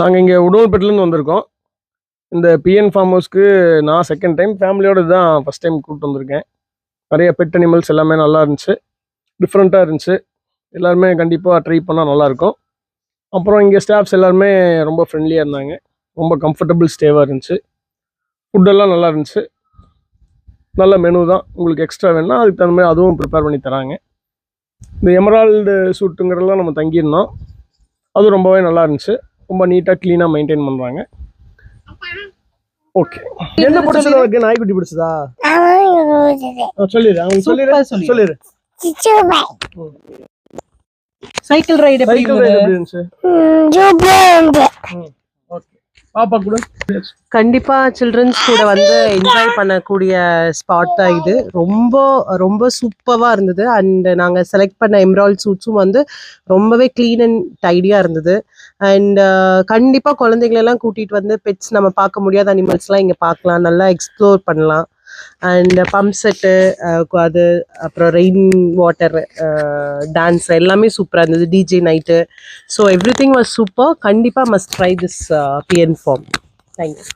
நாங்கள் இங்கே உடல்பேட்டிலேருந்து வந்திருக்கோம். இந்த பிஎன் ஃபார்ம் ஹவுஸ்க்கு நான் செகண்ட் டைம், ஃபேமிலியோடு தான் ஃபஸ்ட் டைம் கூப்பிட்டு வந்திருக்கேன். நிறைய பெட் அனிமல்ஸ் எல்லாமே நல்லா இருந்துச்சு, டிஃப்ரெண்ட்டாக இருந்துச்சு. எல்லாருமே கண்டிப்பாக ட்ரை பண்ணால் நல்லாயிருக்கும். அப்புறம் இங்கே ஸ்டாஃப்ஸ் எல்லாருமே ரொம்ப ஃப்ரெண்ட்லியாக இருந்தாங்க. ரொம்ப கம்ஃபர்டபுள் ஸ்டேவாக இருந்துச்சு. ஃபுட்டெல்லாம் நல்லா இருந்துச்சு. நல்ல மெனு தான். உங்களுக்கு எக்ஸ்ட்ரா வேணுன்னா அதுக்கு தகுந்த மாதிரி அதுவும் ப்ரிப்பேர் பண்ணி தராங்க. இந்த எமரால்டு சூட்டுங்கிறதெல்லாம் நம்ம தங்கியிருந்தோம். அதுவும் ரொம்பவே நல்லா இருந்துச்சு. ரொம்ப நீட்டாக க்ளீனாக மெயின்டைன் பண்ணுறாங்க. ஓகே. என்ன பிடிச்சது உனக்கு? நாய்க்குட்டி பிடிச்சதா? சொல்லிடு, அவங்க சொல்லிடு. சைக்கிள் ரைடு எப்படி இருந்துச்சு? பாப்பா கூட கண்டிப்பா சில்ட்ரன்ஸ் கூட வந்து என்ஜாய் பண்ணக்கூடிய ஸ்பாட் தான் இது. ரொம்ப ரொம்ப சூப்பராக இருந்தது. அண்ட் நாங்கள் செலக்ட் பண்ண எம்ராய்ட் சூட்ஸும் வந்து ரொம்பவே க்ளீன் அண்ட் டைடியாக இருந்தது. அண்ட் கண்டிப்பாக குழந்தைங்களெல்லாம் கூட்டிகிட்டு வந்து பெட்ஸ் நம்ம பார்க்க முடியாத அனிமல்ஸ்லாம் இங்கே பார்க்கலாம், நல்லா எக்ஸ்ப்ளோர் பண்ணலாம். அண்ட் பம்ப் செட்டு, அது அப்புறம் ரெயின் வாட்டர் டான்ஸ் எல்லாமே சூப்பராக இருந்தது. DJ night. So everything was super. கண்டிப்பாக மஸ்ட் ட்ரை திஸ் பிஎன் ஃபார்ம். தேங்க்யூ.